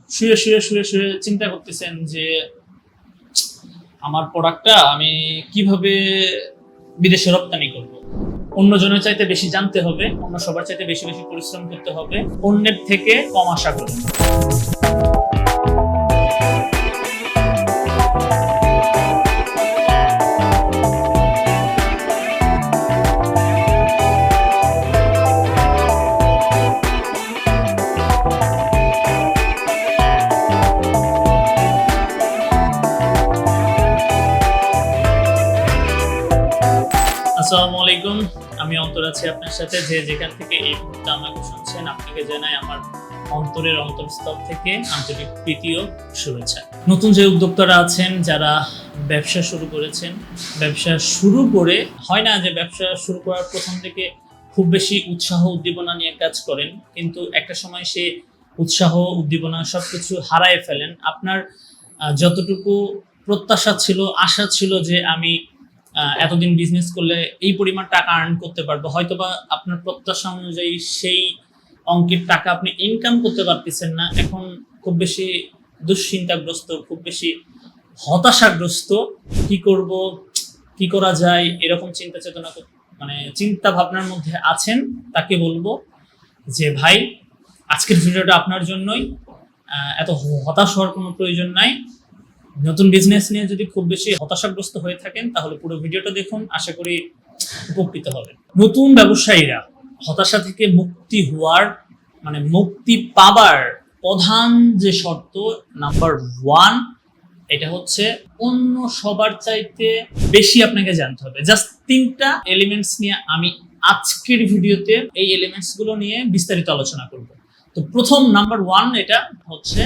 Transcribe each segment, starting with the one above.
শুয়ে শুয়ে শুয়ে শুয়ে চিন্তা করতেছেন যে আমার প্রোডাক্টটা আমি কিভাবে বিদেশে রপ্তানি করব। অন্য জনের চাইতে বেশি জানতে হবে, অন্য সবার চাইতে বেশি বেশি পরিশ্রম করতে হবে, অন্যের থেকে কম আশা করে। আসসালামু আলাইকুম, আমি অন্তর আছি আপনার সাথে। যে যেখান থেকে এই মুহূর্তে আমাকে শুনছেন, আপনাকে জানাই আমার অন্তরের অন্তরস্থল থেকে আন্তরিক প্রীতি ও শুভেচ্ছা। নতুন যে উদ্যোক্তারা আছেন, যারা ব্যবসা শুরু করেছেন, ব্যবসা শুরু করে হয় না যে ব্যবসা শুরু করার প্রথম থেকে খুব বেশি উৎসাহ উদ্দীপনা নিয়ে কাজ করেন, কিন্তু একটা সময় সে উৎসাহ উদ্দীপনা সবকিছু হারায় ফেলেন। আপনার যতটুকু প্রত্যাশা ছিল, আশা ছিল যে আমি এতদিন বিজনেস করলে এই পরিমাণ টাকা আর্ন করতে পারবো, হয়তোবা আপনার প্রত্যাশা অনুযায়ী সেই অঙ্কের টাকা আপনি ইনকাম করতে পারতেছেন না। এখন খুব বেশি দুশ্চিন্তাগ্রস্ত, খুব বেশি হতাশাগ্রস্ত, কি করব, কি করা যায়, এরকম চিন্তা চেতনা চিন্তা ভাবনার মধ্যে আছেন। তাকে বলবো যে ভাই, আজকের ভিডিওটা আপনার জন্যই। এত হতাশ হওয়ার কোনো প্রয়োজন নাই। নতুন বিজনেস নিয়ে যদি খুব বেশি হতাশাগ্রস্ত হয়ে থাকেন, তাহলে পুরো ভিডিওটা দেখুন, আশা করি উপকৃত হবেন। নতুন ব্যবসায়ীরা হতাশা থেকে মুক্তি হওয়ার মুক্তি পাবার প্রধান যে শর্ত নাম্বার 1, এটা হচ্ছে অন্য সবার চাইতে বেশি আপনাকে জানতে হবে। জাস্ট 3টা এলিমেন্টস নিয়ে আমি আজকের ভিডিওতে এই এলিমেন্টস গুলো নিয়ে বিস্তারিত আলোচনা করব। তো প্রথম নাম্বার 1, এটা হচ্ছে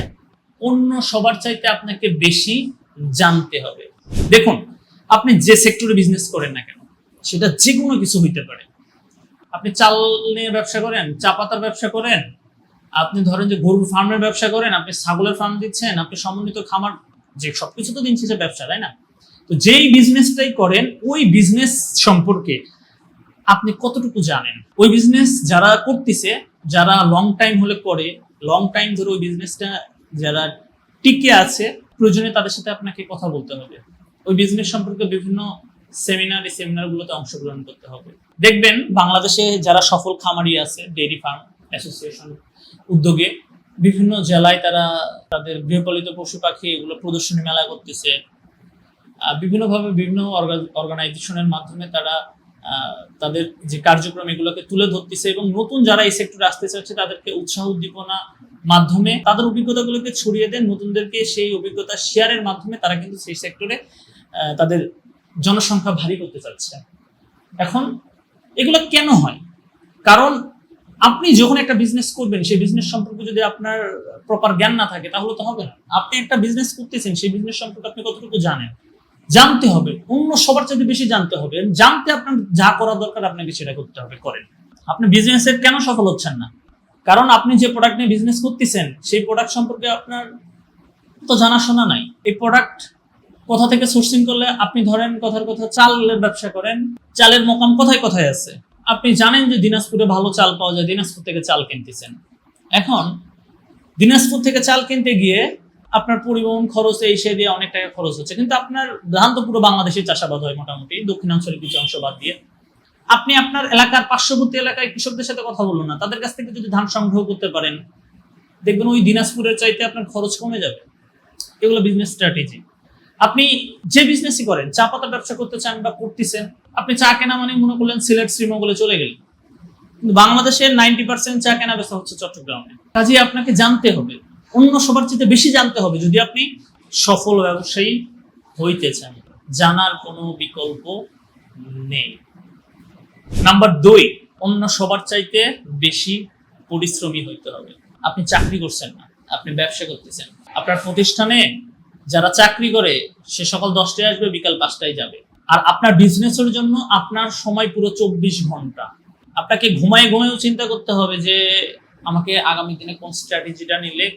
অন্য সবার চাইতে আপনাকে বেশি জানতে হবে। দেখুন, আপনি যে সেক্টরে বিজনেস করেন না কেন, সেটা যে কোনো কিছু হইতে পারে। আপনি চাল নিয়ে ব্যবসা করেন, চা পাতার ব্যবসা করেন, আপনি ধরেন যে গরুর ফার্মের ব্যবসা করেন, আপনি ছাগলের ফার্ম দিচ্ছেন, আপনি সমন্বিত খামার, যে সবকিছু তো দিন শেষে ব্যবসা, তাই না? তো যেই বিজনেসটাই করেন, ওই বিজনেস সম্পর্কে আপনি কতটুকু জানেন। ওই বিজনেস যারা করতেছে, যারা লং টাইম হলে করে, লং টাইম ধরে ওই বিজনেসটা যারা টিকে আছে, প্রয়োজনে তাদের সাথে আপনাকে কথা বলতে হবে। ওই বিজনেস সম্পর্কে বিভিন্ন সেমিনারগুলোতে অংশগ্রহণ করতে হবে। দেখবেন বাংলাদেশে যারা সফল খামারি আছে, ডেইরি ফার্ম অ্যাসোসিয়েশন উদ্যোগে বিভিন্ন জেলায় তারা তাদের গৃহপালিত পশু পাখি এগুলো প্রদর্শনী মেলা করতেছে। বিভিন্নভাবে বিভিন্ন অর্গানাইজেশনের মাধ্যমে তারা তাদের যে কার্যক্রম এগুলোকে তুলে ধরতেছে, এবং নতুন যারা এই সেক্টরে আসতে চাচ্ছে তাদেরকে উৎসাহ উদ্দীপনা মাধ্যমে তাদের অভিজ্ঞতাগুলোকে ছড়িয়ে দেন, নতুনদেরকে সেই অভিজ্ঞতা শেয়ারের মাধ্যমে তারা কিন্তু সেই সেক্টরে তাদের জনসংখ্যা ভারী করতে চাচ্ছে। এখন এগুলো কেন হয়? কারণ আপনি যখন একটা বিজনেস করবেন, সেই বিজনেস সম্পর্কে যদি আপনার প্রপার জ্ঞান না থাকে, তাহলে তো হবে না। আপনি একটা বিজনেস করতেছেন, সেই বিজনেস সম্পর্কে আপনি কতটুকু জানেন, জানতে হবে। অন্য সবার চাইতে বেশি জানতে হবে। জানতে আপনার যা করা দরকার আপনাকে সেটা করতে হবে, করেন। আপনি বিজনেসের কেন সফল হচ্ছেন না? কারণ আপনি যে প্রোডাক্ট নিয়ে বিজনেস করতেছেন, সেই প্রোডাক্ট সম্পর্কে আপনার তো জানাশোনা নাই। এই প্রোডাক্ট কোথা থেকে সোর্সিং করলে, আপনি ধরেন কথার কথা চালের ব্যবসা করেন, চালের মোকাম কোথায় কোথায় আছে, আপনি জানেন যে দিনাজপুরে ভালো চাল পাওয়া যায়, দিনাজপুর থেকে চাল কিনতেছেন। এখন দিনাজপুর থেকে চাল কিনতে গিয়ে আপনার পরিবহন খরচ এই সে দিয়ে অনেক টাকা খরচ হচ্ছে, কিন্তু আপনার ধান তো পুরো বাংলাদেশে চাষাবাদ হয় মোটামুটি, দক্ষিণাঞ্চলের কিছু অংশ বাদ দিয়ে। আপনি আপনার এলাকার পার্শ্ববর্তী এলাকায় কৃষকদের সাথে কথা বলুন না, তাদের কাছ থেকে যদি ধান সংগ্রহ করতে পারেন, দেখবেন ওই দিনাজপুরের চাইতে আপনার খরচ কমে যাবে। এগুলো বিজনেস স্ট্র্যাটেজি। আপনি যে বিজনেসই করেন, চা পাতার ব্যবসা করতে চান বা করতেছেন, আপনি চা কেনা মানে মনে করলেন সিলেট শ্রীমঙ্গলে চলে গেলেন, কিন্তু বাংলাদেশের 90% চা কেনা বেচা হচ্ছে চট্টগ্রামে। কাজে আপনাকে জানতে হবে, অন্য সবার চেয়ে বেশি জানতে হবে যদি আপনি সফল ব্যবসায়ী হইতে চান। জানার কোনো বিকল্প নেই। নাম্বার 2, অন্য সবার চাইতে বেশি পরিশ্রমী হইতে হবে। আপনি চাকরি করছেন না, আপনি ব্যবসা করতেছেন। আপনার প্রতিষ্ঠানে যারা চাকরি করে, সে সকাল 10টায় আসবে, বিকাল 5টায় যাবে। আর আপনার বিজনেসের জন্য আপনার সময় পুরো 24 ঘন্টা। আপনাকে ঘুমায় ঘুমায়ও চিন্তা করতে হবে যে আমাকে আগামী দিনে কোন স্ট্র্যাটেজিটা নিলে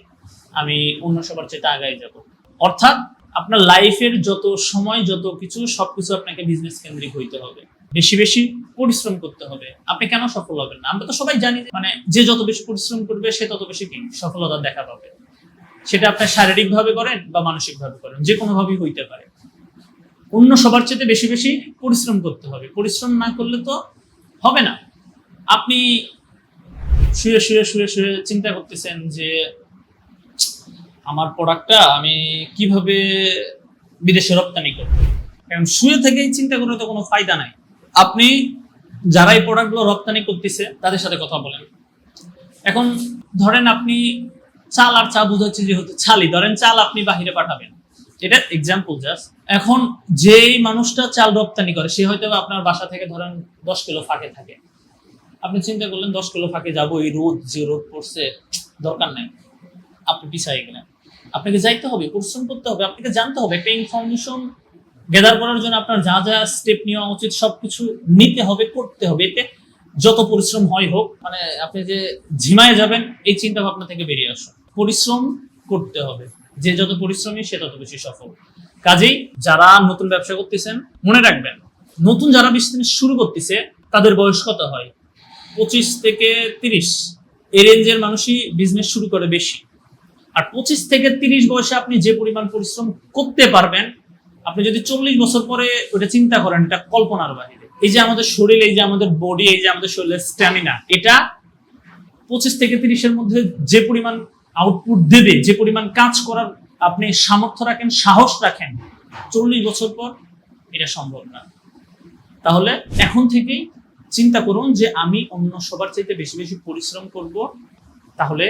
আমি অন্য সবার চাইতে আগায় যাব। অর্থাৎ আপনার লাইফের যত সময়, যত কিছু, সবকিছু আপনাকে বিজনেস কেন্দ্রিক হইতে হবে। বেশি বেশি পরিশ্রম করতে হবে। আপনি কেন সফল হবেন না? আমরা তো সবাই জানি যে যে যত বেশি পরিশ্রম করবে সে তত বেশি সফলতা দেখা পাবে। সেটা আপনার শারীরিকভাবে করেন বা মানসিকভাবে করেন, যে কোনোভাবেই হইতে পারে। অন্য সবার চেয়ে বেশি বেশি পরিশ্রম করতে হবে। পরিশ্রম না করলে তো হবে না। আপনি শুয়ে শুয়ে শুয়ে শুয়ে চিন্তা করতেছেন যে আমার প্রোডাক্টটা আমি কিভাবে বিদেশে রপ্তানি করব, কারণ শুয়ে থেকেই চিন্তা করে তো কোনো ফায়দা নাই। আপনি যারা এই প্রোডাক্টগুলো রপ্তানি করতেছে তাদের সাথে কথা বলেন। এখন ধরেন আপনি চাল আর চা বুঝাচ্ছে, যেহেতু ছালি, ধরেন চাল আপনি বাহিরে পাঠাবেন, এটা এক্সাম্পল জাস্ট। এখন যেই মানুষটা চাল রপ্তানি করে সে হয়তো আপনার বাসা থেকে ধরেন 10 কিলো ফাঁকে থাকে। আপনি চিন্তা করলেন 10 কিলো ফাঁকে যাবো, এই রোদ, যে রোদ পড়ছে, দরকার নাই, আপনি পিছাই গেলেন। আপনাকে যাইতে হবে, পরিশ্রম করতে হবে, আপনাকে জানতে হবে, একটা ইনফরমেশন গ্যাদার করার জন্য আপনার যা যা স্টেপ নেওয়া উচিত সবকিছু নিতে হবে, করতে হবে। এতে যত পরিশ্রম হয় হোক, মানে আপনি যে ঝিমায় যাবেন এই চিন্তা ভাবনা থেকে বেরিয়ে আসুন। পরিশ্রম করতে হবে, যে যত পরিশ্রমী সে তত বেশি সফল। কাজেই যারা নতুন ব্যবসা করতেছেন মনে রাখবেন, নতুন যারা বিজনেস শুরু করতেছে তাদের বয়স কত হয়? 25 থেকে 30 এই রেঞ্জের মানুষই বিজনেস শুরু করে বেশি। আর 25 থেকে 30 বয়সে আপনি যে পরিমাণ পরিশ্রম করতে পারবেন, আপনি যদি 40 বছর পরে ওটা চিন্তা করেন, এটা কল্পনার বাইরে। এই যে আমাদের শরীর, এই যে আমাদের বডি, এই যে আমাদের শরীরের স্ট্যামিনা, এটা 25 থেকে 30-এর মধ্যে যে পরিমাণ আউটপুট দেবে, যে পরিমাণ কাজ করার আপনি সামর্থ্য রাখেন, সাহস রাখেন, 40 বছর পর এটা সম্ভব না। তাহলে এখন থেকেই চিন্তা করুন যে আমি অন্য সবার চাইতে বেশি বেশি পরিশ্রম করব। তাহলে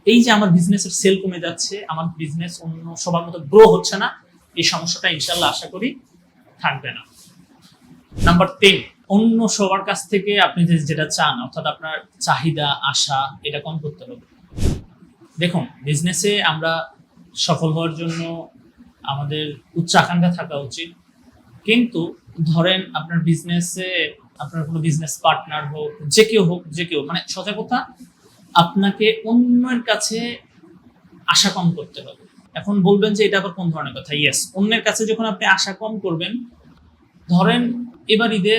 এই যে আমার বিজনেসের সেল কমে যাচ্ছে, আমার বিজনেস অন্য সবার মতো গ্রো হচ্ছে না, এই সমস্যাটা ইনশাল্লাহ আশা করি থাকবে না। নাম্বার 10, অন্য সবার কাছ থেকে আপনি যেটা চান, অর্থাৎ আপনার চাহিদা, আশা, এটা কম করতে হবে। দেখুন, বিজনেসে আমরা সফল হওয়ার জন্য আমাদের উচ্চ আকাঙ্ক্ষা থাকা উচিত। কিন্তু ধরেন আপনার বিজনেসে আপনার কোনো বিজনেস পার্টনার হোক, যে কেউ মানে সোজা কথা, আপনাকে অন্যের কাছে আশা কম করতে হবে। এখন বলবেন যে এটা আবার কোন ধরনের কথা? ইয়েস, অন্যের কাছে যখন আপনি আশা কম করবেন, ধরেন এবার ঈদে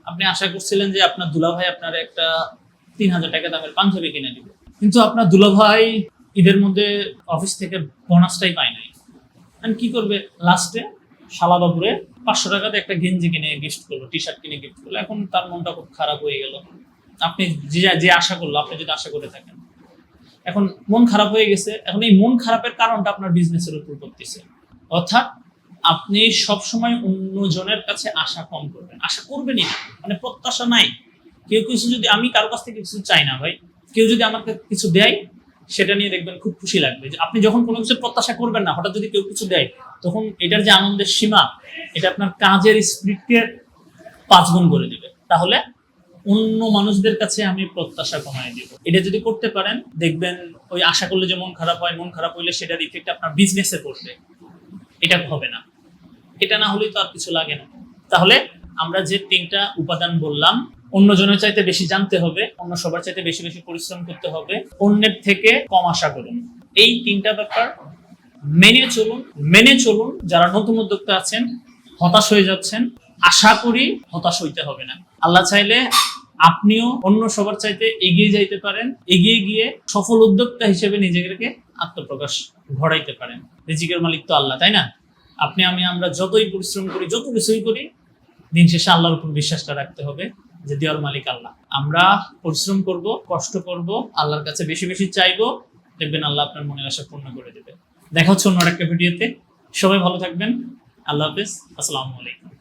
আপনি আশা করছিলেন যে আপনার দুলাভাই আপনার একটা 3000 টাকা দামের পাঞ্জাবি কিনে দিবে, কিন্তু আপনার দুলাভাই ঈদের মধ্যে অফিস থেকে বোনাসটাই পায় নাই। কি করবে? লাস্টে শালাবাবুরে 500 টাকাতে একটা গেঞ্জি কিনে গিফট করলো, টি শার্ট কিনে গিফট করলো। এখন তার মনটা খুব খারাপ হয়ে গেল। আপনি যে আশা করলো, আপনি যদি আশা করে থাকেন, এখন মন খারাপ হয়ে গেছে। এখন এই মন খারাপের কারণটা আপনার বিজনেসের উপর পড়তেছে। অর্থাৎ আপনি সবসময় অন্যজনের কাছে আশা কম করবেন, আশা করবেনই না, মানে প্রত্যাশা নাই। কেউ কিছু যদি, আমি কারো কাছ থেকে কিছু চাই না ভাই, কেউ যদি আমাকে কিছু দেয় সেটা নিয়ে দেখবেন খুব খুশি লাগবে। যে আপনি যখন কোনো কিছু প্রত্যাশা করবেন না, হঠাৎ যদি কেউ কিছু দেয়, তখন এটার যে আনন্দের সীমা, এটা আপনার কাজের স্পিডকে 5 গুণ করে দিবে। তাহলে অন্য মানুষদের কাছে আমি প্রত্যাশা কমায় দিব। এটা যদি করতে পারেন, দেখবেন ওই আশা করলে যে মন খারাপ হয়, মন খারাপ হইলে সেটার ইফেক্ট আপনার বিজনেসে পড়বে। এটা হবে না। এটা না হলেই তো আর কিছু লাগে না। তাহলে আমরা যে 3টা উপাদান বললাম, অন্যজনের চাইতে বেশি জানতে হবে, অন্য সবার চাইতে বেশি বেশি পরিশ্রম করতে হবে, অন্যের থেকে কম আশা করুন। এই 3টা ব্যাপার মেনে চলুন। যারা নতুন উদ্যোক্তা আছেন, হতাশ হয়ে যাচ্ছেন, আশা করি হতাশ হইতে হবে না। আল্লাহ চাইলে আপনিও অন্য সবার চাইতে এগিয়ে যাইতে পারেন, এগিয়ে গিয়ে সফল উদ্যোক্তা হিসেবে নিজেকে আত্মপ্রকাশ ঘটাইতে পারেন। রিজিকের মালিক তো আল্লাহ, তাই না? আমরা যতই পরিশ্রম করি, যত কিছুই করি, দিন শেষে আল্লাহর উপর বিশ্বাসটা রাখতে হবে যে দেওয়ার মালিক আল্লাহ। আমরা পরিশ্রম করব, কষ্ট করব, আল্লাহর কাছে বেশি বেশি চাইবো, দেখবেন আল্লাহ আপনার মনের আশা পূর্ণ করে দেবে। দেখা হচ্ছে অন্য একটা ভিডিওতে। সবাই ভালো থাকবেন। আল্লাহ হাফেজ। আসসালামু আলাইকুম।